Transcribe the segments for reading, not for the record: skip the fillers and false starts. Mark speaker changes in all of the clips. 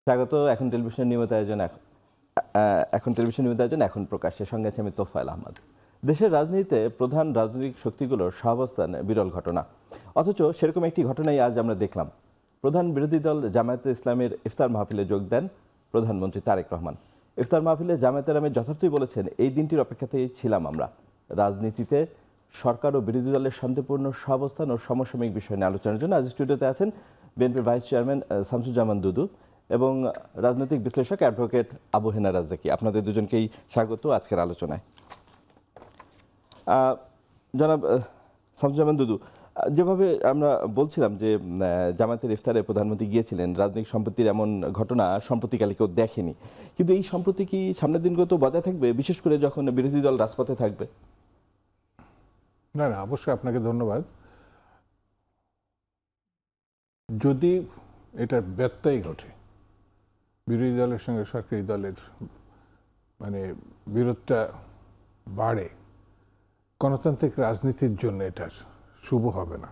Speaker 1: স্বাগত। এখন টেলিভিশন নিয়মিত আয়োজন এখন প্রকাশ্যের সঙ্গে আছে আমি তোফায়েল আহমদ। দেশের রাজনীতিতে প্রধান রাজনৈতিক শক্তিগুলোর সহাবস্থান বিরল ঘটনা, অথচ সেরকম একটি ঘটনাই আজ আমরা দেখলাম। প্রধান বিরোধী দল জামায়াতে ইসলামের ইফতার মাহফিলে যোগ দেন প্রধানমন্ত্রী তারেক রহমান। ইফতার মাহফিলে জামায়াতের আমির যথার্থই বলেছেন, এই দিনটির অপেক্ষাতেই ছিলাম আমরা। রাজনীতিতে সরকার ও বিরোধী দলের শান্তিপূর্ণ সহাবস্থান ও সমসাময়িক বিষয় নিয়ে আলোচনার জন্য আজ স্টুডিওতে আছেন বিএনপির ভাইস চেয়ারম্যান শামসুজ্জামান দুদু এবং রাজনৈতিক বিশ্লেষক অ্যাডভোকেট আবু হেনা রাজ্জাকি। আপনাদের দুজনকেই স্বাগত আজকের আলোচনায়। জনাব শামসুজ্জামান দুদু, যেভাবে আমরা বলছিলাম যে জামায়াতের ইফতারে প্রধানমন্ত্রী গিয়েছিলেন, রাজনৈতিক সম্প্রীতির এমন ঘটনা সম্প্রতিকালে কেউ দেখেনি, কিন্তু এই সম্প্রীতি কি সামনের দিনগুলো তো বজায় থাকবে, বিশেষ করে যখন বিরোধী দল রাজপথে থাকবে?
Speaker 2: না, অবশ্যই আপনাকে ধন্যবাদ। যদি এটার ব্যত্যয় ঘটে, বিরোধী দলের সঙ্গে সরকারি দলের বিরোধটা বাড়ে, গণতান্ত্রিক রাজনীতির জন্য এটা শুভ হবে না।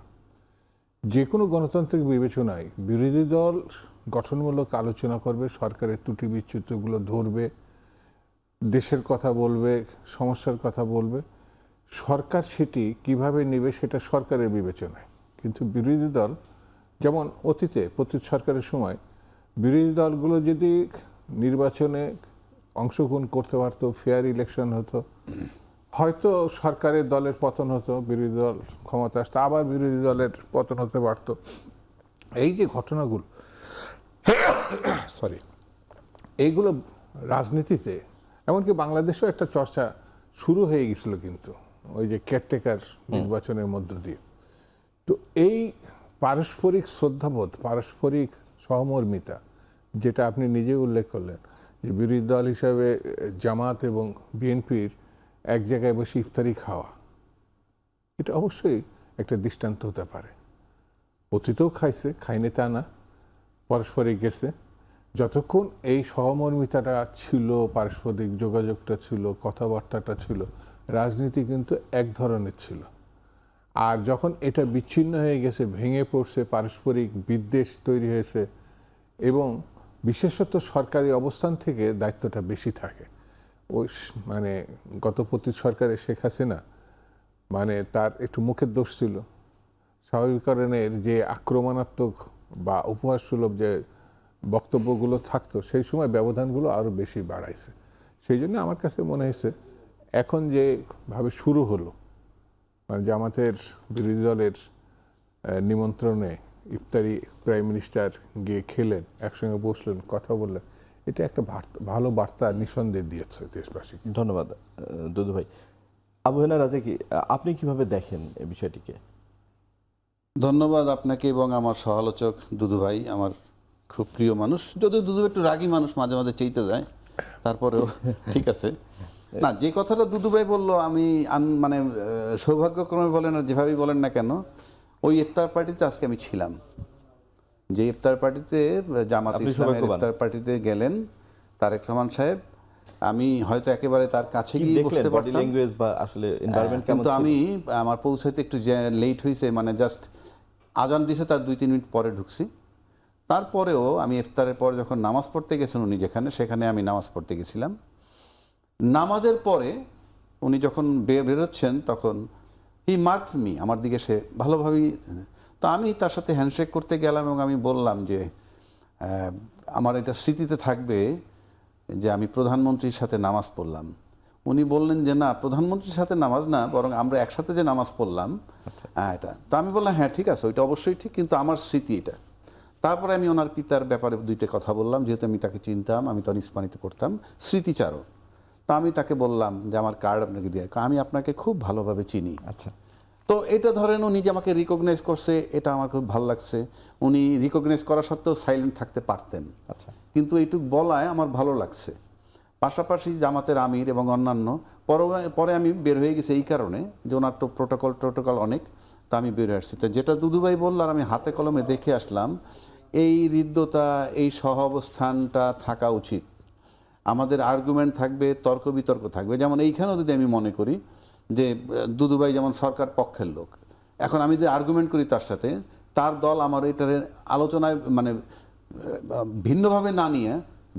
Speaker 2: যে কোনো গণতান্ত্রিক বিবেচনায় বিরোধী দল গঠনমূলক আলোচনা করবে, সরকারের ত্রুটি বিচ্যুতিগুলো ধরবে, দেশের কথা বলবে, সমস্যার কথা বলবে। সরকার সেটি কিভাবে নেবে সেটা সরকারের বিবেচনায়। কিন্তু বিরোধী দল, যেমন অতীতে প্রতি সরকারের সময় বিরোধী দলগুলো যদি নির্বাচনে অংশগ্রহণ করতে পারতো, ফেয়ার ইলেকশন হতো, হয়তো সরকারের দলের পতন হতো, বিরোধী দল ক্ষমতা আসতো, আবার বিরোধী দলের পতন হতে পারত। এই যে ঘটনাগুলো এইগুলো রাজনীতিতে, এমনকি বাংলাদেশেও একটা চর্চা শুরু হয়ে গেছিল, কিন্তু ওই যে কেয়ারটেকার নির্বাচনের মধ্য দিয়ে। তো এই পারস্পরিক শ্রদ্ধাবোধ, পারস্পরিক সহমর্মিতা, যেটা আপনি নিজে উল্লেখ করলেন, যে বিরোধী দল হিসাবে জামাত এবং বিএনপির এক জায়গায় বসে ইফতারি খাওয়া, এটা অবশ্যই একটা দৃষ্টান্ত হতে পারে। অতীতেও খাইছে, খাইনি তা না, পারস্পরিক গেছে। যতক্ষণ এই সহমর্মিতাটা ছিল, পারস্পরিক যোগাযোগটা ছিল, কথাবার্তাটা ছিল, রাজনীতি কিন্তু এক ধরনের ছিল। আর যখন এটা বিচ্ছিন্ন হয়ে গেছে, ভেঙে পড়ছে, পারস্পরিক বিদ্বেষ তৈরি হয়েছে, এবং বিশেষত সরকারি অবস্থান থেকে দায়িত্বটা বেশি থাকে। ওই গত সরকারের শেখ হাসিনা তার একটু মুখের দোষ ছিল, স্বাভাবিকরণের যে আক্রমণাত্মক বা উপহারসুলভ যে বক্তব্যগুলো থাকতো, সেই সময় ব্যবধানগুলো আরও বেশি বাড়াইছে। সেই জন্য আমার কাছে মনে হয়েছে এখন যেভাবে শুরু হলো, জামাতের বিরোধী দলের নিমন্ত্রণে ইফতারি প্রাইম মিনিস্টার গিয়ে খেলেন, একসঙ্গে বসলেন, কথা বললেন, এটা একটা ভালো বার্তা নিঃসন্দেহে দিয়েছে দেশবাসী।
Speaker 1: ধন্যবাদ দুদু ভাই। আবু হেনা রাজ্জাকি, আপনি কিভাবে দেখেন এই বিষয়টিকে?
Speaker 3: ধন্যবাদ আপনাকে এবং আমার সহালোচক দুদু ভাই, আমার খুব প্রিয় মানুষ। যদিও দুদু একটু রাগী মানুষ, মাঝে মাঝে চেইতে যায়, তারপরেও ঠিক আছে। না, যে কথাটা দুদু ভাই বললো, আমি সৌভাগ্যক্রমে বলেন আর যেভাবেই বলেন না কেন, ওই ইফতার পার্টিতে আজকে আমি ছিলাম। যে ইফতার পার্টিতে জামাত ইসলামের ইফতার পার্টিতে গেলেন তারেক রহমান সাহেব, আমি হয়তো একেবারে তার কাছে গিয়ে বসতে পারতাম, কিন্তু আমি আমার পৌঁছাইতে একটু লেট হয়েছে, জাস্ট আজান দিছে তার 2-3 মিনিট পরে ঢুকছি। তারপরেও আমি ইফতারের পরে যখন নামাজ পড়তে গেছেন উনি সেখানে আমি নামাজ পড়তে গেছিলাম। নামাজের পরে উনি যখন বেরোচ্ছেন তখন হি মার্ক মি, আমার দিকে সে ভালোভাবেই। তো আমি তার সাথে হ্যান্ডশেক করতে গেলাম এবং আমি বললাম যে আমার এটা স্মৃতিতে থাকবে যে আমি প্রধানমন্ত্রীর সাথে নামাজ পড়লাম। উনি বললেন যে না, প্রধানমন্ত্রীর সাথে নামাজ না, বরং আমরা একসাথে যে নামাজ পড়লাম এটা। তো আমি বললাম হ্যাঁ ঠিক আছে, ওইটা অবশ্যই ঠিক, কিন্তু আমার স্মৃতি এটা। তারপরে আমি ওনার পিতার ব্যাপারে 2টা কথা বললাম, যেহেতু আমি তাকে চিনতাম, আমি তখন ইস্পানিতে পড়তাম, স্মৃতিচারক। তা আমি তাকে বললাম যে আমার কার্ড আপনাকে দিয়ে, আমি আপনাকে খুব ভালোভাবে চিনি।
Speaker 1: আচ্ছা,
Speaker 3: তো এটা ধরেন উনি যে আমাকে রিকগনাইজ করছে, এটা আমার খুব ভালো লাগছে। উনি রিকগনাইজ করা সত্ত্বেও সাইলেন্ট থাকতে পারতেন,
Speaker 1: আচ্ছা,
Speaker 3: কিন্তু এইটুক বলায় আমার ভালো লাগছে। পাশাপাশি জামাতের আমির এবং অন্যান্য, পরে আমি বের হয়ে গেছি এই কারণে যে ওনার তো প্রোটোকল অনেক, তা আমি বের হয়ে আসছি। তো যেটা দুদুভাই বলল আর আমি হাতে কলমে দেখে আসলাম, এই হৃদ্যতা, এই সহ অবস্থানটা থাকা উচিত। আমাদের আর্গুমেন্ট থাকবে, তর্ক বিতর্ক থাকবে। যেমন এইখানেও যদি আমি মনে করি যে দুদুভাই যেমন সরকার পক্ষের লোক, এখন আমি যে আর্গুমেন্ট করি তার সাথে, তার দল আমার এটার আলোচনায় ভিন্নভাবে না নিয়ে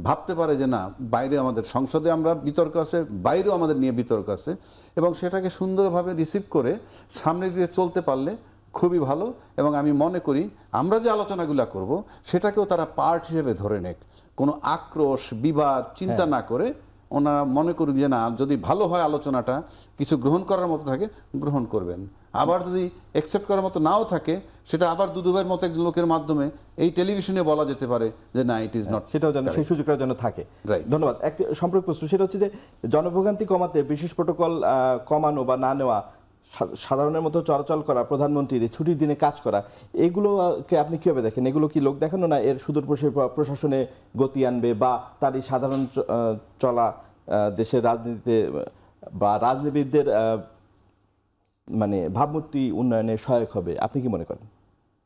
Speaker 3: ভাবতে পারে যে না, বাইরে আমাদের সংসদে আমরা বিতর্ক আছে, বাইরেও আমাদের নিয়ে বিতর্ক আছে, এবং সেটাকে সুন্দরভাবে রিসিভ করে সামনে দিয়ে চলতে পারলে খুবই ভালো। এবং আমি মনে করি আমরা যে আলোচনাগুলো করব সেটাকেও তারা পার্ট হিসেবে ধরে নেক, কোনো আক্রোশ বিবাদ চিন্তা না করে ওনারা মনে করুক যে না, যদি ভালো হয় আলোচনাটা, কিছু গ্রহণ করার মতো থাকে গ্রহণ করবেন, আবার যদি অ্যাকসেপ্ট করার মতো নাও থাকে সেটা আবার দুদুভাইয়ের মতো একজন লোকের মাধ্যমে এই টেলিভিশনে বলা যেতে পারে যে না, ইট ইজ নট,
Speaker 1: সেটাও যেন সেই সুযোগটাও যেন থাকে।
Speaker 3: Right.
Speaker 1: ধন্যবাদ। একটি সম্পর্ক প্রশ্ন, সেটা হচ্ছে যে জনভোগান্তি কমাতে বিশেষ প্রোটোকল কমানো বা না নেওয়া, সাধারণের মতো চলাচল করা, প্রধানমন্ত্রীর ছুটির দিনে কাজ করা, এগুলোকে আপনি কিভাবে দেখেন? এগুলো কি লোক দেখানো, না এর সুদূর প্রশাসনে গতি আনবে, বা তার এই সাধারণ চলা দেশের রাজনীতিতে বা রাজনীতিবিদদের মানে ভাবমূর্তি উন্নয়নে সহায়ক হবে? আপনি কি মনে করেন?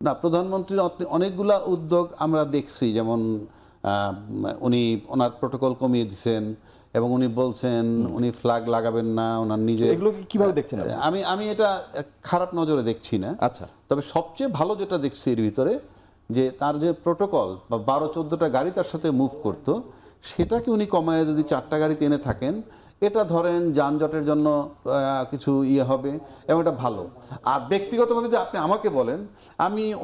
Speaker 3: না, প্রধানমন্ত্রীর অনেকগুলা উদ্যোগ আমরা দেখছি, যেমন উনি ওনার প্রোটোকল কমিয়ে দিয়েছেন এবং উনি বলছেন উনি ফ্ল্যাগ লাগাবেন না ওনার নিজে।
Speaker 1: এগুলোকে কিভাবে দেখছেন আপনি?
Speaker 3: আমি এটা খারাপ নজরে দেখছি না।
Speaker 1: আচ্ছা,
Speaker 3: তবে সবচেয়ে ভালো যেটা দেখছি এর ভিতরে, যে তার যে প্রোটোকল বা 12-14টা গাড়ি তার সাথে মুভ করতো, সেটাকে উনি কমায় যদি 4টা গাড়িতে এনে থাকেন, এটা ধরেন যানজটের জন্য কিছু হবে, এবং এটা ভালো। আর ব্যক্তিগতভাবে যে আপনি আমাকে বলেন,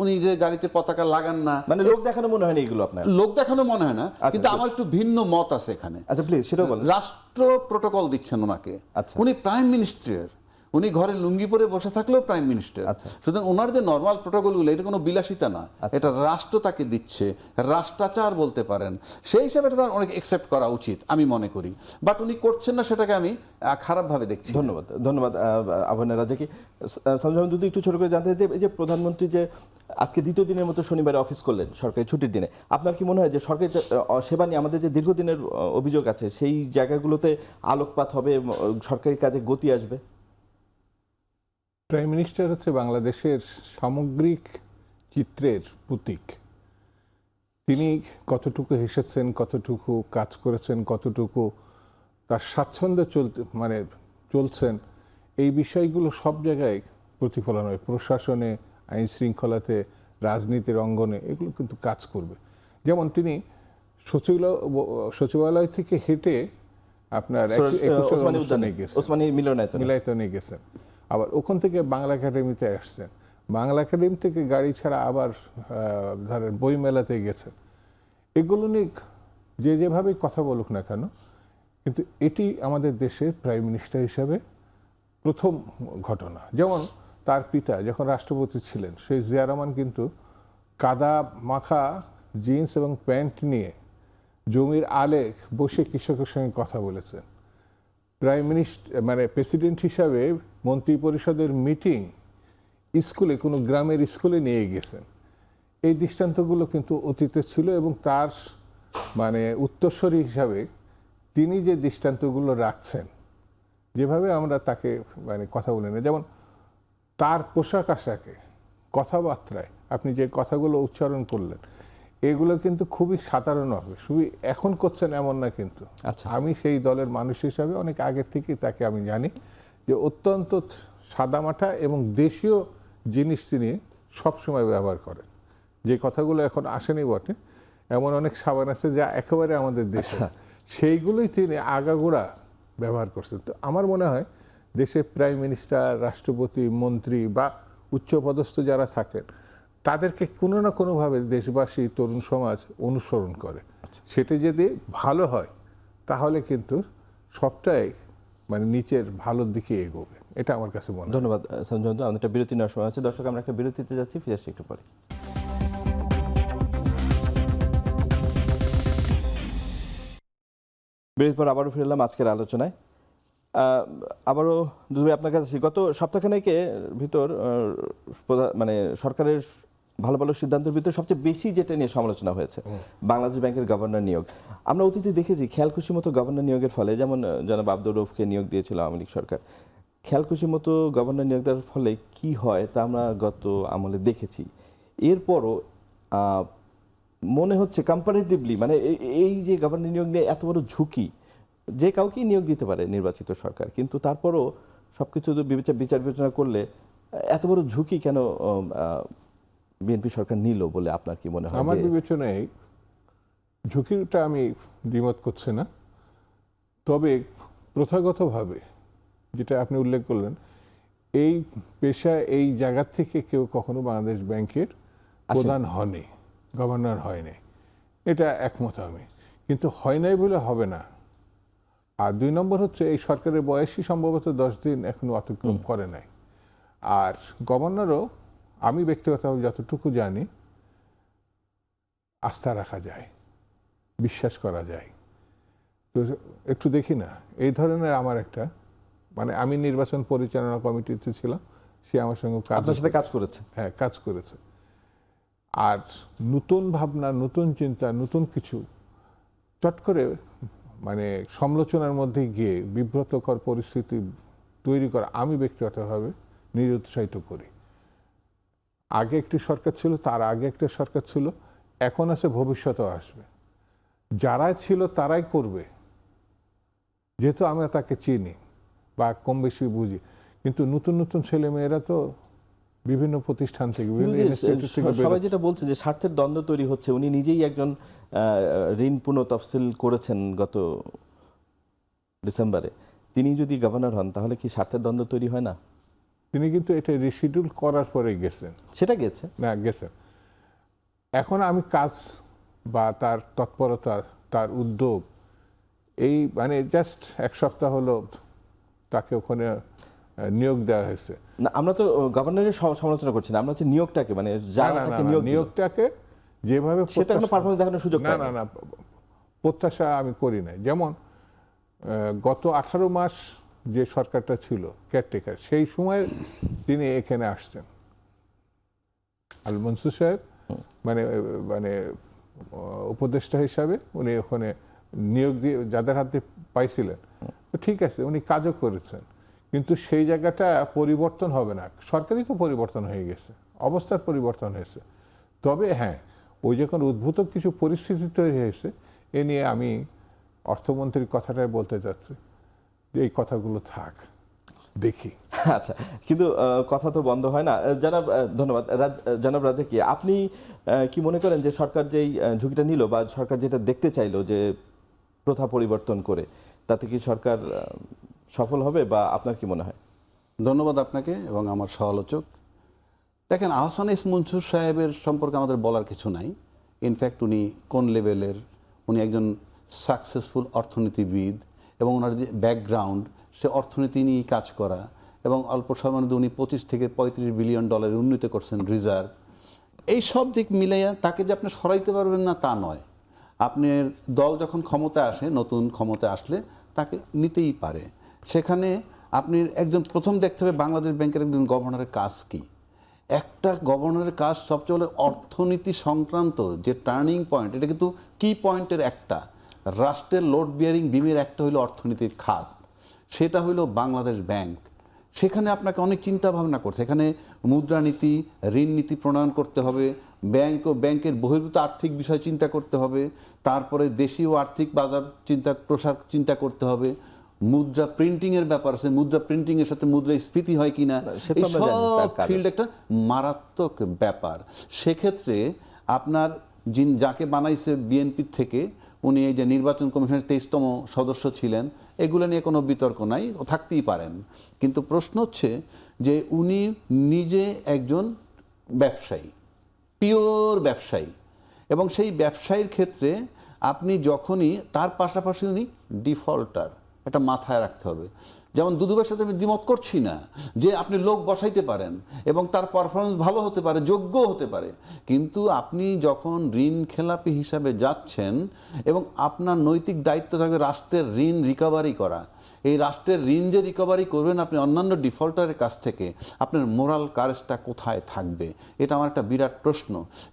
Speaker 3: উনি যে গাড়িতে পতাকা লাগান না,
Speaker 1: মানে লোক দেখানো মনে হয় না এগুলো আপনার?
Speaker 3: লোক দেখানো মনে হয় না, কিন্তু আমার একটু ভিন্ন মত আছে এখানে।
Speaker 1: আচ্ছা, প্লিজ সেটাও বলেন।
Speaker 3: রাষ্ট্র প্রোটোকল দিচ্ছেন ওনাকে,
Speaker 1: আচ্ছা।
Speaker 3: উনি প্রাইম মিনিস্টার, উনি ঘরে লুঙ্গি পরে বসে থাকলেও প্রাইম মিনিস্টার।
Speaker 1: আচ্ছা।
Speaker 3: সুতরাং ওনার যে নর্মাল প্রোটোকলগুলো, এটা কোনো বিলাসিতা না, এটা রাষ্ট্র তাকে দিচ্ছে, রাষ্ট্রাচার বলতে পারেন। সেই হিসাবে এটা তার অনেক একসেপ্ট করা উচিত আমি মনে করি, বাট উনি করছেন না, সেটাকে আমি খারাপভাবে দেখছি।
Speaker 1: ধন্যবাদ, ধন্যবাদ আবহাওয়া রাজাকে। সঞ্জয়, যদি একটু ছোট করে জানতে চাই, এই যে প্রধানমন্ত্রী যে আজকে দ্বিতীয় দিনের মতো শনিবারে অফিস করলেন সরকারি ছুটির দিনে, আপনার কি মনে হয় যে সরকারি সেবা নিয়ে আমাদের যে দীর্ঘদিনের অভিযোগ আছে সেই জায়গাগুলোতে আলোকপাত হবে, সরকারি কাজে গতি আসবে?
Speaker 2: প্রাইম মিনিস্টার হচ্ছে বাংলাদেশের সামগ্রিক চিত্রের প্রতীক। তিনি কতটুকু হেসেছেন, কতটুকু কাজ করেছেন, কতটুকু তার স্বাচ্ছন্দ্যে চলছেন, এই বিষয়গুলো সব জায়গায় প্রতিফলন হয়। প্রশাসনে, আইন শৃঙ্খলাতে, রাজনীতির অঙ্গনে এগুলো কিন্তু কাজ করবে। যেমন তিনি সচিবালয় থেকে হেঁটে আপনার
Speaker 1: ওসমানী
Speaker 2: মিলনায়তনে গেছেন, আবার ওখান থেকে বাংলা একাডেমিতে আসছেন, বাংলা একাডেমি থেকে গাড়ি ছাড়া আবার ধরেন বই মেলাতে গেছেন। এগুলো নিয়ে যেভাবে কথা বলুক না কেন, কিন্তু এটি আমাদের দেশের প্রাইম মিনিস্টার হিসাবে প্রথম ঘটনা। যেমন তার পিতা যখন রাষ্ট্রপতি ছিলেন, সেই জিয়া রহমান কিন্তু কাদা মাখা জিন্স এবং প্যান্ট নিয়ে জমির আলে বসে কৃষকের সঙ্গে কথা বলেছেন। প্রাইম মিনিস্টার প্রেসিডেন্ট হিসাবে মন্ত্রী পরিষদের মিটিং স্কুলে, কোনো গ্রামের স্কুলে নিয়ে গেছেন। এই দৃষ্টান্তগুলো কিন্তু অতীতে ছিল, এবং তার উত্তরসূরি হিসাবে তিনি যে দৃষ্টান্তগুলো রাখছেন, যেভাবে আমরা তাকে কথা বলি না, যেমন তার পোশাক আশাকে, কথাবার্তায় আপনি যে কথাগুলো উচ্চারণ করলেন, এগুলো কিন্তু খুবই সাধারণ হবে, শুধু এখন করছেন এমন না কিন্তু।
Speaker 1: আচ্ছা।
Speaker 2: আমি সেই দলের মানুষ হিসাবে অনেক আগের থেকেই তাকে আমি জানি যে অত্যন্ত সাদামাটা এবং দেশীয় জিনিস তিনি সবসময় ব্যবহার করেন। যে কথাগুলো এখন আসেনি বটে, এমন অনেক সাবান আছে যা একেবারে আমাদের দেশে, সেইগুলোই তিনি আগাগোড়া ব্যবহার করছেন। তো আমার মনে হয় দেশের প্রাইম মিনিস্টার, রাষ্ট্রপতি, মন্ত্রী বা উচ্চপদস্থ যারা থাকেন, তাদেরকে কোনো না কোনোভাবে দেশবাসী, তরুণ সমাজ অনুসরণ করে। সেটা যদি ভালো হয় তাহলে কিন্তু সবটাই নিচের ভালোর দিকে এগোবে, এটা আমার কাছে মনে হয়।
Speaker 1: ধন্যবাদ সঞ্জয়। আমাদের একটা বিরতি নেওয়ার সময় আছে। দর্শক, আমরা একটা বিরতিতে যাচ্ছি, ফিরে আসছি একটু পরে। বিরতির পর আবারও ফিরলাম আজকের আলোচনায়। আবারও দুধ ভাই, আপনার কাছে গত সপ্তাহখানেকের ভিতর সরকারের ভালো ভালো সিদ্ধান্তের ভিতরে সবচেয়ে বেশি যেটা নিয়ে সমালোচনা হয়েছে বাংলাদেশ ব্যাংকের গভর্নর নিয়োগ। আমরা অতীতে দেখেছি খেয়াল খুশি মতো গভর্নর নিয়োগের ফলে, যেমন জনাব আব্দুর রউফকে নিয়োগ দিয়েছিল আওয়ামী লীগ সরকার, খেয়াল খুশি মতো গভর্নর নিয়োগ দেওয়ার ফলে কি হয় তা আমরা গত আমলে দেখেছি। এরপরও মনে হচ্ছে কম্পারেটিভলি এই যে গভর্নর নিয়োগ নিয়ে এত বড় ঝুঁকি, যে কাউকেই নিয়োগ দিতে পারে নির্বাচিত সরকার, কিন্তু তারপরও সবকিছু বিচার বিবেচনা করলে এত বড় ঝুঁকি কেন বিএনপি সরকার নিল বলে আপনার কি মনে হয়?
Speaker 2: আমার বিবেচনায় ঝুঁকিটা আমি দ্বিমত করছি না, তবে প্রথাগতভাবে যেটা আপনি উল্লেখ করলেন, এই পেশা এই জায়গা থেকে কেউ কখনো বাংলাদেশ ব্যাংকের প্রধান হয়নি, গভর্নর হয়নি, এটা একমত আমি। কিন্তু হয় নাই বলে হবে না। আর 2 নম্বর হচ্ছে এই সরকারের বয়সই সম্ভবত 10 দিন এখনো অতিক্রম করে নাই। আর গভর্নরও আমি ব্যক্তিগতভাবে যতটুকু জানি আস্থা রাখা যায়, বিশ্বাস করা যায়। তো একটু দেখি না, এই ধরনের আমার একটা মানে আমি নির্বাচন পরিচালনা কমিটিতে ছিলাম, সে আমার সঙ্গে
Speaker 1: আপনার সাথে কাজ করেছে।
Speaker 2: হ্যাঁ, কাজ করেছে। আর নতুন ভাবনা, নতুন চিন্তা, নতুন কিছু চট করে মানে সমালোচনার মধ্যে গিয়ে বিব্রতকর পরিস্থিতি তৈরি করা আমি ব্যক্তিগতভাবে নিরুৎসাহিত করি। আগে একটি সরকার ছিল, তার আগে একটা সরকার ছিল, এখন আছে, ভবিষ্যতেও আসবে। যারাই ছিল তারাই করবে, যেহেতু আমরা তাকে চিনি বা কম বেশি বুঝি। কিন্তু নতুন নতুন ছেলে মেয়েরা তো বিভিন্ন প্রতিষ্ঠান থেকে, বিভিন্ন ইনস্টিটিউট থেকে
Speaker 1: সবাই যেটা বলছে যে স্বার্থের দ্বন্দ্ব তৈরি হচ্ছে। উনি নিজেই একজন ঋণ পুনঃতফসিল করেছেন গত ডিসেম্বরে। তিনি যদি গভর্নর হন তাহলে কি স্বার্থের দ্বন্দ্ব তৈরি হয় না?
Speaker 2: তিনি কিন্তু এটা রিশিডিউল করার পরে গেছেন,
Speaker 1: সেটা গেছে
Speaker 2: না গেছেন। এখন আমি কাজ বা তার তৎপরতা, তার উদ্যোগ, এই মানে জাস্ট 1 সপ্তাহ হলো তাকে ওখানে নিয়োগ দেওয়া হয়েছে।
Speaker 1: না, আমরা তো গভর্নরের সমালোচনা করছি না, আমরা হচ্ছে নিয়োগটাকে, মানে যারা তাকে নিয়োগ দিল,
Speaker 2: নিয়োগটাকে যেভাবে
Speaker 1: সেটা কোনো পারফরমেন্স দেখানোর সুযোগ
Speaker 2: না
Speaker 1: পায়
Speaker 2: না না প্রত্যাশা আমি করি না। যেমন গত 18 মাস যে সরকারটা ছিল কেয়ারটেকার, সেই সময় তিনি এখানে আসছেন, আল মনসুর সাহেব মানে মানে উপদেষ্টা হিসাবে উনি ওখানে নিয়োগ দিয়ে যাদের হাতে পাইছিলেন, তো ঠিক আছে, উনি কাজও করেছেন। কিন্তু সেই জায়গাটা পরিবর্তন হবে না। সরকারই তো পরিবর্তন হয়ে গেছে, অবস্থার পরিবর্তন হয়েছে। তবে হ্যাঁ, ওই যখন উদ্ভূত কিছু পরিস্থিতি তৈরি হয়েছে, এ নিয়ে আমি অর্থমন্ত্রীর কথাটাই বলতে চাচ্ছি যে এই কথাগুলো থাক, দেখি।
Speaker 1: আচ্ছা, কিন্তু কথা তো বন্ধ হয় না। জনাব, ধন্যবাদ। জনাব রাজাকি, আপনি কি মনে করেন যে সরকার যেই ঝুঁকিটা নিল বা সরকার যেটা দেখতে চাইলো যে প্রথা পরিবর্তন করে, তাতে কি সরকার সফল হবে বা আপনার কি মনে হয়?
Speaker 3: ধন্যবাদ আপনাকে এবং আমার সমালোচক। দেখেন, আহসান এস মনসুর সাহেবের সম্পর্কে আমাদের বলার কিছু নাই। ইনফ্যাক্ট উনি কোন লেভেলের, উনি একজন সাকসেসফুল অর্থনীতিবিদ এবং ওনার যে ব্যাকগ্রাউন্ড, সে অর্থনীতি নিয়েই কাজ করা, এবং অল্প সময়ের মধ্যে উনি 25 থেকে 35 বিলিয়ন ডলার উন্নীত করছেন রিজার্ভ। এই সব দিক মিলাইয়া তাকে যে আপনি সরাইতে পারবেন না তা নয়। আপনার দল যখন ক্ষমতায় আসে, নতুন ক্ষমতায় আসলে তাকে নিতেই পারে। সেখানে আপনি একজন প্রথম দেখতে হবে বাংলাদেশ ব্যাংকের একজন গভর্নরের কাজ কি। একটা গভর্নরের কাজ সবচেয়ে বলে অর্থনীতি সংক্রান্ত যে টার্নিং পয়েন্ট, এটা কিন্তু কি পয়েন্টের একটা, রাষ্ট্রের লোড বিয়ারিং বিমের একটা হইল অর্থনীতির খাত, সেটা হইল বাংলাদেশ ব্যাংক। সেখানে আপনাকে অনেক চিন্তা ভাবনা করছে। এখানে মুদ্রানীতি, ঋণ নীতি প্রণয়ন করতে হবে, ব্যাংক ও ব্যাংকের বহির্ভূত আর্থিক বিষয় চিন্তা করতে হবে, তারপরে দেশীয় আর্থিক বাজার প্রসার চিন্তা করতে হবে, মুদ্রা প্রিন্টিংয়ের ব্যাপার আছে, মুদ্রা প্রিন্টিংয়ের সাথে মুদ্রাস্ফীতি হয় কিনা, এই সব ফিল্ড একটা মারাত্মক ব্যাপার। সেক্ষেত্রে আপনার যাকে বানাইছে বিএনপি থেকে, উনি এই যে নির্বাচন কমিশনের 23তম সদস্য ছিলেন, এগুলো নিয়ে কোনো বিতর্ক নাই, থাকতেই পারেন। কিন্তু প্রশ্ন হচ্ছে যে উনি নিজে একজন ব্যবসায়ী, পিওর ব্যবসায়ী, এবং সেই ব্যবসায়ীর ক্ষেত্রে আপনি যখনই তার পাশাপাশি উনি ডিফল্টার, এটা মাথায় রাখতে হবে। যেমন দুদুভাইয়ের সাথে আমি দ্বিমত করছি না যে আপনি লোক বসাইতে পারেন এবং তার পারফরমেন্স ভালো হতে পারে, যোগ্য হতে পারে, কিন্তু আপনি যখন ঋণ খেলাপি হিসাবে যাচ্ছেন এবং আপনার নৈতিক দায়িত্ব থাকবে রাষ্ট্রের ঋণ রিকভারি করা, এই রাষ্ট্রের ঋণ যে রিকভারি করবেন আপনি অন্যান্য ডিফল্টারের কাছ থেকে, আপনার মোরাল কারেজটা কোথায় থাকবে? এটা আমার একটা বিরাট প্রশ্ন।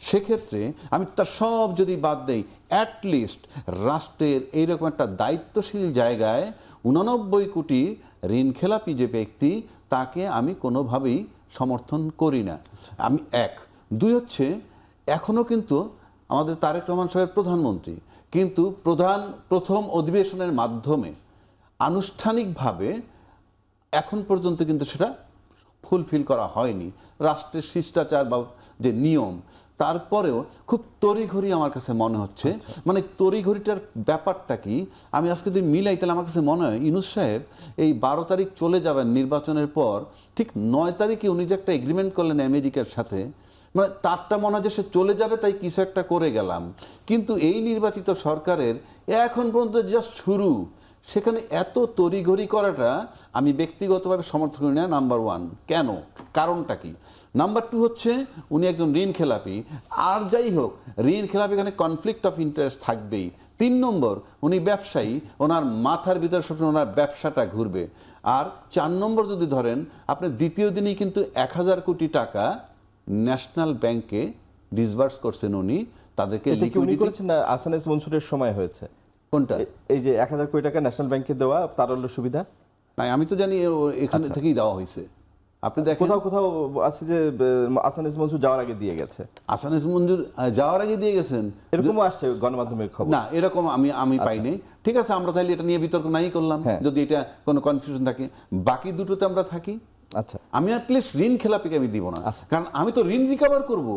Speaker 3: সেক্ষেত্রে আমি তার সব যদি বাদ দেই, অ্যাটলিস্ট রাষ্ট্রের এইরকম একটা দায়িত্বশীল জায়গায় 89 কোটি ঋণ খেলাপি যে ব্যক্তি, তাকে আমি কোনোভাবেই সমর্থন করি না। আমি 1, 2 হচ্ছে এখনও কিন্তু আমাদের তারেক রহমান সাহেব প্রধানমন্ত্রী, কিন্তু প্রথম অধিবেশনের মাধ্যমে আনুষ্ঠানিকভাবে এখন পর্যন্ত কিন্তু সেটা ফুলফিল করা হয়নি। রাষ্ট্রের শিষ্টাচার বা যে নিয়ম, তারপরেও খুব তড়িঘড়ি আমার কাছে মনে হচ্ছে। মানে তড়িঘড়িটার ব্যাপারটা কি, আমি আজকে যদি মিলাই তাহলে আমার কাছে মনে হয় ইউনূস সাহেব এই 12 তারিখ চলে যাবেন নির্বাচনের পর, ঠিক 9 তারিখে উনি যে একটা এগ্রিমেন্ট করলেন আমেরিকার সাথে, মানে তারটা মনে হয় যে সে চলে যাবে তাই কিছু একটা করে গেলাম। কিন্তু এই নির্বাচিত সরকারের এখন পর্যন্ত জাস্ট শুরু, সেখানে এত তড়িঘড়ি করাটা আমি ব্যক্তিগতভাবে সমর্থন করি না। নাম্বার 1, কেন, কারণটা কি? নাম্বার 2 হচ্ছে উনি একজন ঋণ খেলাপি, আর যাই হোক ঋণ খেলাপি, এখানে কনফ্লিক্ট অফ ইন্টারেস্ট থাকবেই। 3 নম্বর, উনি ব্যবসায়ী, ওনার মাথার ভিতরে সবসময় ওনার ব্যবসাটা ঘুরবে। আর 4 নম্বর যদি ধরেন, আপনি দ্বিতীয় দিনই কিন্তু 1000 কোটি টাকা ন্যাশনাল ব্যাংকে ডিসবার্স করছেন উনি, তাদেরকে
Speaker 1: এটা কি উনি করেছেন না আহসান মনসুরের সময় হয়েছে?
Speaker 3: কোনটা?
Speaker 1: এই যে 1000 কোটি টাকা ন্যাশনাল ব্যাংকে দেওয়া তারল্য সুবিধা,
Speaker 3: না আমি তো জানি এখান থেকেই দেওয়া হয়েছে। আপনি দেখেন
Speaker 1: কোথাও কোথাও আছে যে আহসান মনসুর যাওয়ার আগে দিয়ে গেছে,
Speaker 3: আহসান মঞ্জুর যাওয়ার আগে দিয়ে গেছেন,
Speaker 1: এরকমও আসছে গণমাধ্যমের খবর।
Speaker 3: না এরকম আমি পাইনি। ঠিক আছে, আমরা তাহলে এটা নিয়ে বিতর্ক নাই করলাম, যদি এটা কোনো কনফিউশন থাকে। বাকি দুটোতে আমরা থাকি।
Speaker 1: আচ্ছা,
Speaker 3: আমি অ্যাটলিস্ট ঋণ খেলাপিকে আমি দিব না, কারণ আমি তো ঋণ রিকভার করব,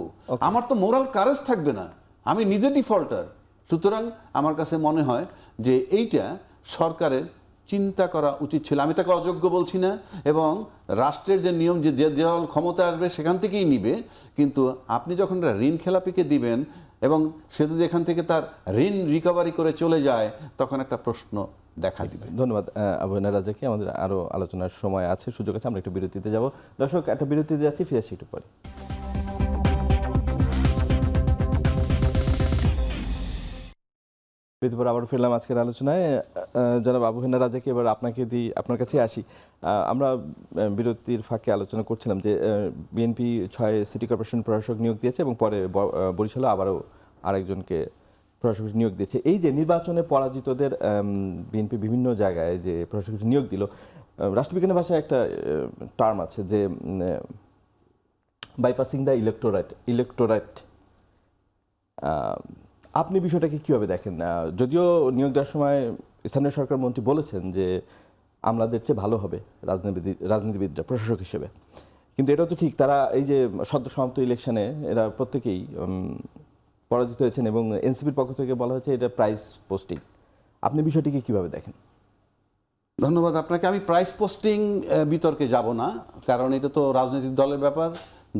Speaker 3: আমার তো মোরাল কারেজ থাকবে না, আমি নিজে ডিফল্টার। সুতরাং আমার কাছে মনে হয় যে এইটা সরকারের চিন্তা করা উচিত ছিল। আমি তাকে অযোগ্য বলছি না, এবং রাষ্ট্রের যে নিয়ম, যে দল ক্ষমতা আসবে সেখান থেকেই নিবে। কিন্তু আপনি যখন ঋণ খেলাপিকে দিবেন এবং সে যদি এখান থেকে তার ঋণ রিকভারি করে চলে যায়, তখন একটা প্রশ্ন দেখা দিবে।
Speaker 1: ধন্যবাদ আবু হেনা রাজাকে। আমাদের আরো আলোচনার সময় আছে, সুযোগ আছে, আমরা একটু বিরতিতে যাব। দর্শক, একটা বিরতিতে যাচ্ছি, ফিরে আসছি একটু পরে। বিরতির আবার ফিরলাম আজকের আলোচনায়। জনাব আবু হেনা রাজাকে এবার আপনাকে দিই, আপনার কাছে আসি। আমরা বিরতির ফাঁকে আলোচনা করছিলাম যে বিএনপি 6 সিটি কর্পোরেশন প্রশাসক নিয়োগ দিয়েছে এবং পরে বরিশালে আবারও আরেকজনকে প্রশাসক নিয়োগ দিয়েছে। এই যে নির্বাচনে পরাজিতদের বিএনপি বিভিন্ন জায়গায় যে প্রশাসক নিয়োগ দিল, রাষ্ট্রবিজ্ঞানের ভাষায় একটা টার্ম আছে যে বাইপাসিং দ্য ইলেকটোরেট। আপনি বিষয়টাকে কীভাবে দেখেন? যদিও নিয়োগ দেওয়ার সময় স্থানীয় সরকার মন্ত্রী বলেছেন যে আমাদের চেয়ে ভালো হবে রাজনীতিবিদরা প্রশাসক হিসেবে, কিন্তু এটাও তো ঠিক, তারা এই যে সদ্য সমাপ্ত ইলেকশনে এরা প্রত্যেকেই পরাজিত হয়েছেন এবং এনসিপির পক্ষ থেকে বলা হয়েছে এটা প্রাইস পোস্টিং। আপনি বিষয়টিকে কীভাবে দেখেন?
Speaker 3: ধন্যবাদ আপনাকে। আমি প্রাইস পোস্টিং বিতর্কে যাব না, কারণ এটা তো রাজনৈতিক দলের ব্যাপার,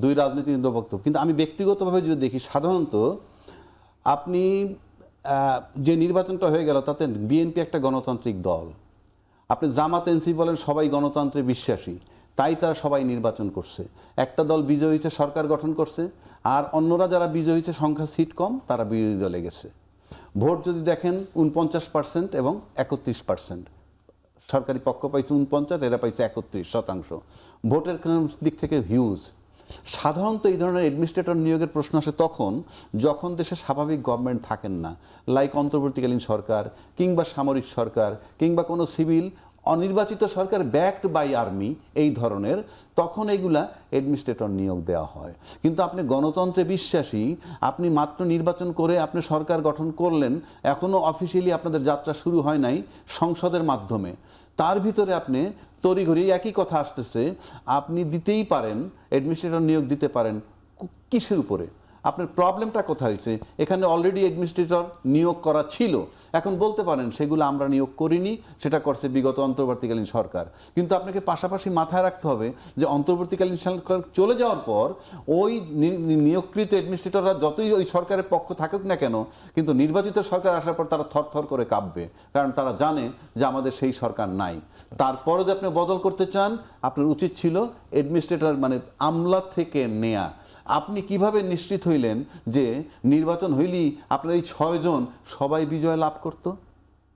Speaker 3: 2 রাজনৈতিক বক্তব্য। কিন্তু আমি ব্যক্তিগতভাবে যদি দেখি, সাধারণত আপনি যে নির্বাচনটা হয়ে গেল তাতে বিএনপি একটা গণতান্ত্রিক দল, আপনি জামাত এনসিপি বলেন সবাই গণতন্ত্রে বিশ্বাসী, তাই তারা সবাই নির্বাচন করছে। একটা দল বিজয়ী হয়েছে, সরকার গঠন করছে, আর অন্যরা যারা বিজয়ী হয়েছে সংখ্যা সিট কম, তারা বিরোধী দলে গেছে। ভোট যদি দেখেন 49% এবং 31%, সরকারি পক্ষ পাইছে 49, এরা পাইছে 31%। ভোটের দিক থেকে হিউজ। সাধারণত এই ধরনের অ্যাডমিনিস্ট্রেটর নিয়োগের প্রশ্ন আসে তখন যখন দেশে স্বাভাবিক গভর্নমেন্ট থাকেন না, লাইক অন্তর্বর্তীকালীন সরকার কিংবা সামরিক সরকার কিংবা কোনো সিভিল অনির্বাচিত সরকার ব্যাকড বাই আর্মি, এই ধরনের, তখন এগুলা অ্যাডমিনিস্ট্রেটর নিয়োগ দেওয়া হয়। কিন্তু আপনি গণতন্ত্রে বিশ্বাসী, আপনি মাত্র নির্বাচন করে আপনি সরকার গঠন করলেন, এখনও অফিসিয়ালি আপনাদের যাত্রা শুরু হয় নাই সংসদের মাধ্যমে, তার ভিতরে আপনি তড়িঘড়ি একই কথা আসতেছে, আপনি দিতেই পারেন, অ্যাডমিনিস্ট্রেটর নিয়োগ দিতে পারেন, কিসের উপরে? আপনার প্রবলেমটা কোথায় হয়েছে? এখানে অলরেডি অ্যাডমিনিস্ট্রেটর নিয়োগ করা ছিল, এখন বলতে পারেন সেগুলো আমরা নিয়োগ করিনি, সেটা করছে বিগত অন্তর্বর্তীকালীন সরকার। কিন্তু আপনাকে পাশাপাশি মাথায় রাখতে হবে যে অন্তর্বর্তীকালীন সরকার চলে যাওয়ার পর ওই নিয়োগকৃত অ্যাডমিনিস্ট্রেটররা যতই ওই সরকারের পক্ষ থাকুক না কেন, কিন্তু নির্বাচিত সরকার আসার পর তারা থরথর করে কাঁপবে, কারণ তারা জানে যে আমাদের সেই সরকার নাই। তারপরে যদি আপনি বদল করতে চান, আপনার উচিত ছিল অ্যাডমিনিস্ট্রেটর মানে আমলা থেকে নেয়া। আপনি কিভাবে নিশ্চিত হইলেন যে নির্বাচন হইলেই আপনার এই 6 জন সবাই বিজয় লাভ করত?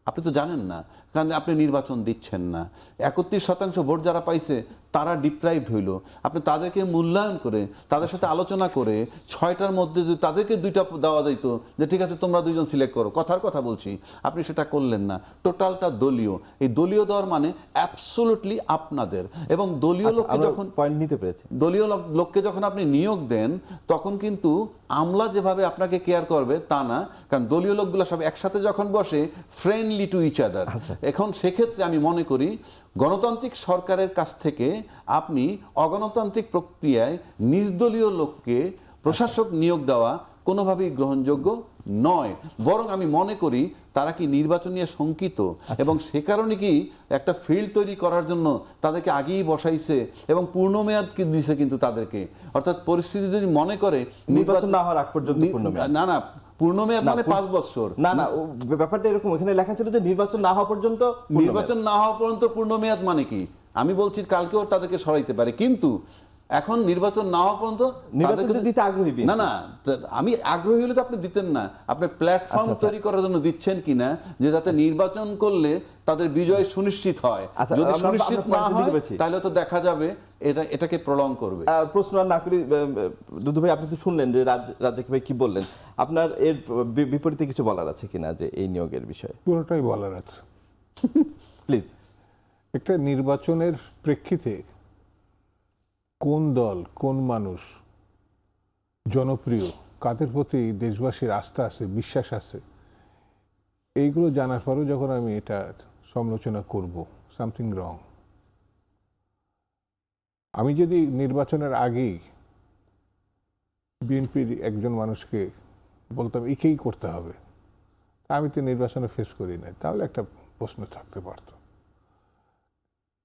Speaker 3: আপনি তো জানেন না, কারণ আপনি নির্বাচন দিচ্ছেন না। 31% ভোট যারা পাইছে তারা ডিপ্রাইভড হইল। আপনি তাদেরকে মূল্যায়ন করে, তাদের সাথে আলোচনা করে 6টার মধ্যে যদি তাদেরকে 2টা দেওয়া যেত যে ঠিক আছে তোমরা 2 জন সিলেক্ট করো, কথার কথা বলছি, আপনি সেটা করলেন না। টোটালটা দলীয়। এই দলীয় দেওয়ার মানে অ্যাবসোলুটলি আপনাদের, এবং দলীয় লোককে যখন
Speaker 1: পয়েন্ট নিতে পেরেছি,
Speaker 3: দলীয় লোককে যখন আপনি নিয়োগ দেন তখন কিন্তু আমলা যেভাবে আপনাকে কেয়ার করবে তা না, কারণ দলীয় লোকগুলো সব একসাথে যখন বসে ফ্রেন্ডলি টু ইচ আদার। এখন সেক্ষেত্রে আমি মনে করি গণতান্ত্রিক সরকারের কাছ থেকে আপনি অগণতান্ত্রিক প্রক্রিয়ায় নিজ দলীয় লোককে প্রশাসক নিয়োগ দেওয়া কোনোভাবেই গ্রহণযোগ্য নয়। বরং আমি মনে করি তারা কি নির্বাচন নিয়ে শঙ্কিত, এবং সে কারণে কি একটা ফিল্ড তৈরি করার জন্য তাদেরকে আগেই বসাইছে এবং পূর্ণমেয়াদ কি দিছে কিন্তু তাদেরকে। অর্থাৎ পরিস্থিতি যদি মনে করে
Speaker 1: নির্বাচন না হওয়ার আগ পর্যন্ত পূর্ণমেয়াদ।
Speaker 3: না না, পূর্ণমেয়াদ মানে 5 বছর।
Speaker 1: না না, ব্যাপারটা এরকম, এখানে লেখা ছিল যে নির্বাচন না হওয়া পর্যন্ত
Speaker 3: নির্বাচন না হওয়া পর্যন্ত পূর্ণমেয়াদ মানে কি? আমি বলছি কালকেও তাদেরকে সরাইতে পারে, কিন্তু এখন নির্বাচন না হওয়া পর্যন্ত
Speaker 1: দিতে আগ্রহী।
Speaker 3: না না, আমি আগ্রহী হলে তো আপনি দিতেন না। আপনি প্ল্যাটফর্ম তৈরি করার জন্য দিচ্ছেন কিনা, যে যাতে নির্বাচন করলে তাদের বিজয় সুনিশ্চিত হয়। যদি সুনিশ্চিত না হয় তাহলে তো দেখা যাবে এটাকে প্রলং করবে।
Speaker 1: প্রশ্ন আর না করি, দুদু ভাই আপনি তো শুনলেন যে রাজ্জাক ভাই কি বললেন, আপনার এর বিপরীতে কিছু বলার আছে কিনা যে এই নিয়োগের বিষয়ে?
Speaker 2: পুরোটাই বলার আছে।
Speaker 1: প্লিজ।
Speaker 2: একটা নির্বাচনের প্রেক্ষিতে কোন দল, কোন মানুষ জনপ্রিয়, কাদের প্রতি দেশবাসীর আস্থা আছে, বিশ্বাস আছে, এইগুলো জানার পরেও যখন আমি এটা সমালোচনা করব, সামথিং রং। আমি যদি নির্বাচনের আগেই বিএনপির একজন মানুষকে বলতাম একেই করতে হবে, আমি তো নির্বাচনে ফেস করি না, তাহলে একটা প্রশ্ন থাকতে পারত।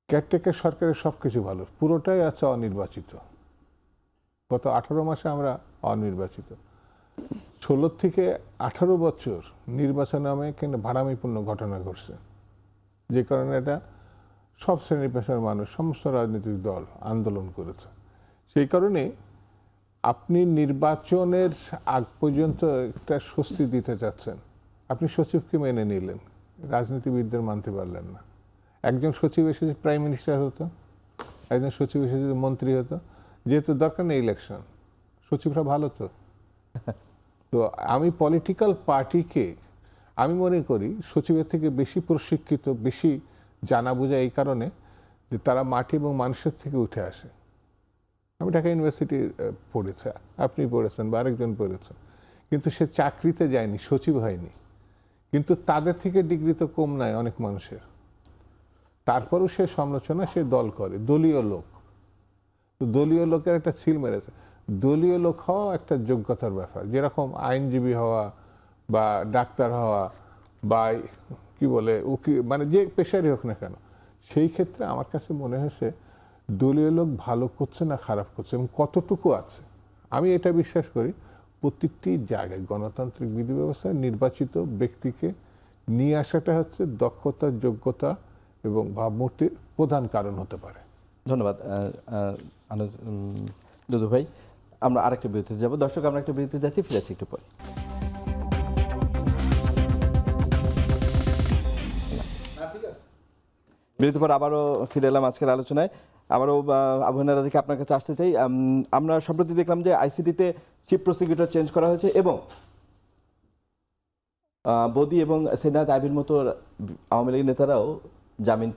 Speaker 2: কেয়ারটেকার সরকারের সব কিছু ভালো, পুরোটাই আছে অনির্বাচিত। গত 18 মাসে আমরা অনির্বাচিত। 16 থেকে 18 বছর নির্বাচন নামে কিন্তু ভাড়ামিপূর্ণ ঘটনা ঘটছে, যে কারণে এটা সব শ্রেণী পেশার মানুষ, সমস্ত রাজনৈতিক দল আন্দোলন করেছে। সেই কারণে আপনি নির্বাচনের আগ পর্যন্ত একটা স্বস্তি দিতে চাচ্ছেন, আপনি সচিবকে মেনে নিলেন, রাজনীতিবিদদের মানতে পারলেন না। একজন সচিব এসে যদি প্রাইম মিনিস্টার হতো, একজন সচিব এসে যদি মন্ত্রী হতো, যেহেতু দরকার নেই ইলেকশন, সচিবরা ভালো তো। তো আমি পলিটিক্যাল পার্টিকে আমি মনে করি সচিবের থেকে বেশি প্রশিক্ষিত, বেশি জানা বোঝা, এই কারণে যে তারা মাটি এবং মানুষের থেকে উঠে আসে। আমি ঢাকা ইউনিভার্সিটি পড়েছি, আপনি পড়েছেন বা আরেকজন পড়েছেন, কিন্তু সে চাকরিতে যায়নি, সচিব হয়নি, কিন্তু তাদের থেকে ডিগ্রি তো কম নাই অনেক মানুষের। তারপরেও সে সমালোচনা, সে দল করে, দলীয় লোক। তো দলীয় লোকের একটা ছিল মেরেছে। দলীয় লোক হওয়া একটা যোগ্যতার ব্যাপার, যেরকম আইনজীবী হওয়া বা ডাক্তার হওয়া বা কি বলে উকিল, মানে যে পেশারই হোক না কেন, সেই ক্ষেত্রে আমার কাছে মনে হয়েছে দলীয় লোক ভালো করছে না খারাপ করছে এবং কতটুকু আছে। আমি এটা বিশ্বাস করি প্রত্যেকটি জায়গায় গণতান্ত্রিক বিধি ব্যবস্থায় নির্বাচিত ব্যক্তিকে নিয়ে আসাটা হচ্ছে দক্ষতা, যোগ্যতা এবং ভাবমূর্তির প্রধান কারণ হতে পারে।
Speaker 1: ধন্যবাদ দুদু ভাই। আমরা আরেকটা বিরতিতে যাব। দর্শক, আমরা একটা বিরতিতে যাচ্ছি, ফিরে আসছি একটু পরে। বিরতির পর আবারও ফিরে এলাম আজকের আলোচনায়। আবারও আবহাওয়া রাজাকে আপনার কাছে আসতে চাই। আমরা সম্প্রতি দেখলাম যে আইসিটিতে চিফ প্রসিকিউটর চেঞ্জ করা হয়েছে এবং বদি এবং সেনাত আইবির মতো আওয়ামী লীগের নেতারাও জামিন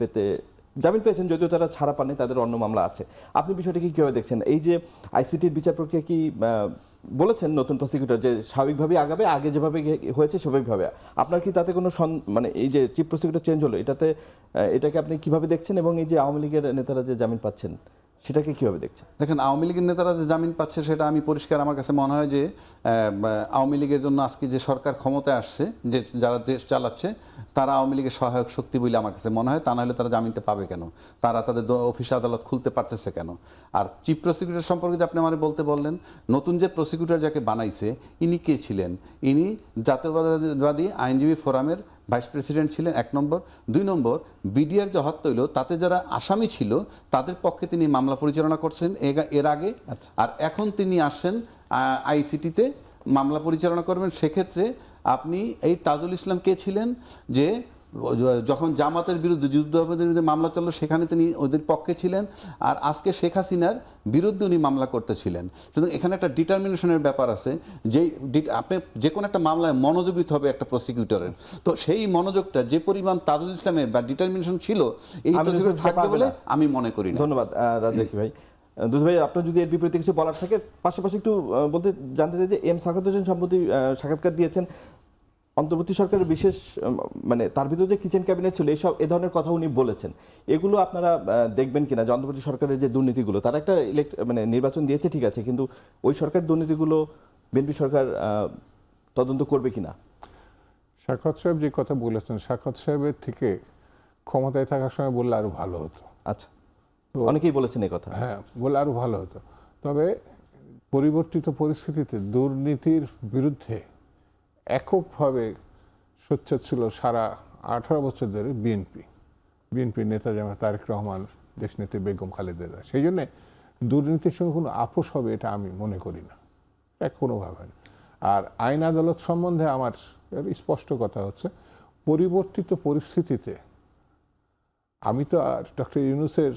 Speaker 1: পেয়েছেন, যদিও তারা ছাড়া পাননি, তাদের অন্য মামলা আছে। আপনি বিষয়টাকে কীভাবে দেখছেন? এই যে আইসিটির বিচার প্রক্রিয়া কি বলেছেন নতুন প্রসিকিউটর যে স্বাভাবিকভাবেই আগাবে, আগে যেভাবে হয়েছে সেভাবেই, আপনার কি তাতে কোনো মানে এই যে চিফ প্রসিকিউটর চেঞ্জ হলো এটাকে আপনি কিভাবে দেখছেন, এবং এই যে আওয়ামী লীগের নেতারা যে জামিন পাচ্ছেন সেটাকে কিভাবে দেখছেন?
Speaker 3: দেখেন, আওয়ামী লীগের নেতারা যে জামিন পাচ্ছে সেটা আমি পরিষ্কার, আমার কাছে মনে হয় যে আওয়ামী লীগের জন্য আজকে যে সরকার ক্ষমতায় আসছে, যে যারা দেশ চালাচ্ছে, তারা আওয়ামী লীগের সহায়ক শক্তি বলে আমার কাছে মনে হয়। তা নাহলে তারা জামিনটা পাবে কেন? তারা তাদের অফিস আদালত খুলতে পারতেছে কেন? আর চিফ প্রসিকিউটর সম্পর্কে যে আপনি আমার বলতে বললেন, নতুন যে প্রসিকিউটর যাকে বানাইছে ইনি কে ছিলেন? ইনি জাতীয়তাবাদী আইনজীবী ফোরামের ভাইস প্রেসিডেন্ট ছিলেন, 1 নম্বর। 2 নম্বর, বিডিআর যে হত্যা হইল তাতে যারা আসামি ছিল তাদের পক্ষে তিনি মামলা পরিচালনা করছেন এর আগে। আর এখন তিনি আসছেন আইসিটিতে মামলা পরিচালনা করবেন। সেক্ষেত্রে আপনি এই তাজুল ইসলাম কে ছিলেন, যে যখন জামাতের বিরুদ্ধে যুদ্ধাপরাধের বিরুদ্ধে মামলা চললো সেখানে তিনি ওদের পক্ষে ছিলেন, আর আজকে শেখ হাসিনার বিরুদ্ধে উনি মামলা করতেছিলেন। সুতরাং এখানে একটা ডিটারমিনেশনের ব্যাপার আছে, যেই আপনি যে কোনো একটা মামলায় মনোযোগী হবে একটা প্রসিকিউটরের, তো সেই মনোযোগটা যে পরিমাণ তাজুল ইসলামের বা ডিটারমিনেশন ছিল এই প্রসিকিউটর থাকবে বলে আমি মনে করি না।
Speaker 1: ধন্যবাদ রাজাকি ভাই। দুধ ভাই, আপনার যদি এর বিপরীতে কিছু বলার থাকে, পাশাপাশি একটু জানতে চাই যে এম সাখাওয়াত হোসেন সম্প্রতি সাক্ষাৎকার দিয়েছেন, অন্তর্বর্তী সরকারের বিশেষ মানে তার ভিতরে যে কিচেন ক্যাবিনেট ছিল এ ধরনের কথা উনি বলেছেন, এগুলো আপনারা দেখবেন কিনা যে অন্তর্বর্তী সরকারের যে দুর্নীতিগুলো, তারা একটা মানে নির্বাচন দিয়েছে ঠিক আছে, কিন্তু ওই সরকার দুর্নীতিগুলো বিএনপি সরকার তদন্ত করবে কিনা?
Speaker 2: সাখাওয়াত সাহেব যে কথা বলেছেন, সাখাওয়াত সাহেবের থেকে ক্ষমতায় থাকার সময় বললে আরো ভালো হতো।
Speaker 1: আচ্ছা, অনেকেই বলেছেন এই কথা।
Speaker 2: হ্যাঁ, বললে আরো ভালো হতো। তবে পরিবর্তিত পরিস্থিতিতে দুর্নীতির বিরুদ্ধে এককভাবে সোচ্চার ছিল সারা 18 বছর ধরে বিএনপির নেতা যেমন তারেক রহমান, দেশনেত্রী বেগম খালেদা। সেই জন্য দুর্নীতির সঙ্গে কোনো আপোষ হবে এটা আমি মনে করি না, এক কোনোভাবে না। আর আইন আদালত সম্বন্ধে আমার স্পষ্ট কথা হচ্ছে, পরিবর্তিত পরিস্থিতিতে আমি তো আর ডক্টর ইউনূসের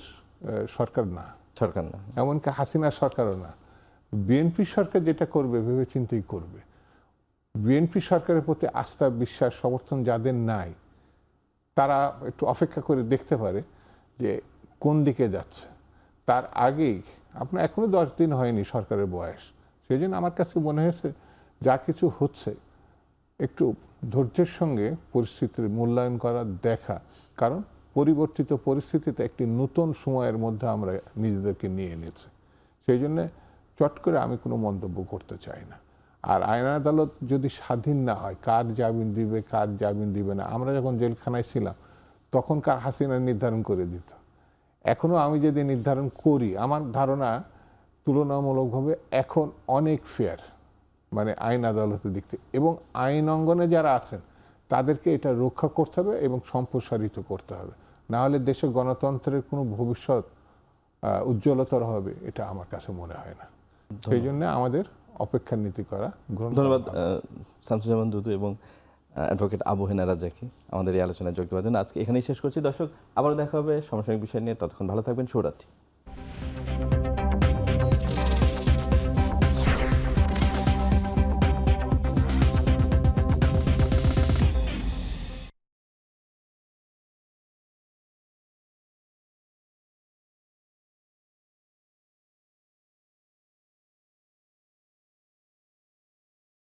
Speaker 2: সরকার না,
Speaker 1: সরকার না,
Speaker 2: এমনকি হাসিনার সরকারও না। বিএনপি সরকার যেটা করবে ভেবে চিন্তেই করবে। বিএনপি সরকারের প্রতি আস্থা, বিশ্বাস, সমর্থন যাদের নাই, তারা একটু অপেক্ষা করে দেখতে পারে যে কোন দিকে যাচ্ছে। তার আগেই আপনার এখনো 10 দিন হয়নি সরকারের বয়স, সেই জন্য আমার কাছে মনে হয়েছে যা কিছু হচ্ছে একটু ধৈর্যের সঙ্গে পরিস্থিতির মূল্যায়ন করা, দেখা। কারণ পরিবর্তিত পরিস্থিতিতে একটি নতুন সময়ের মধ্যে আমরা নিজেদেরকে নিয়ে এনেছি। সেই জন্যে চট করে আমি কোনো মন্তব্য করতে চাই না। আর আইন আদালত যদি স্বাধীন না হয়, কার জামিন দিবে কার জামিন দিবে না, আমরা যখন জেলখানায় ছিলাম তখনকার হাসিনা নির্ধারণ করে দিত। এখনও আমি যদি নির্ধারণ করি, আমার ধারণা তুলনামূলকভাবে এখন অনেক ফেয়ার, মানে আইন আদালতের দিক থেকে। এবং আইন অঙ্গনে যারা আছেন তাদেরকে এটা রক্ষা করতে হবে এবং সম্প্রসারিত করতে হবে, না হলে দেশের গণতন্ত্রের কোনো ভবিষ্যৎ উজ্জ্বলতর হবে এটা আমার কাছে মনে হয় না। সেই জন্য আমাদের অপেক্ষার নীতি করা গ্রহণ।
Speaker 1: ধন্যবাদ শামসুজ্জামান দুদু এবং অ্যাডভোকেট আবু হেনা রাজ্জাকী আমাদের এই আলোচনায় যোগ দেওয়ার জন্য। আজকে এখানেই শেষ করছি দর্শক, আবার দেখা হবে সমসাময়িক বিষয় নিয়ে। ততক্ষণ ভালো থাকবেন, শুভরাত্রি।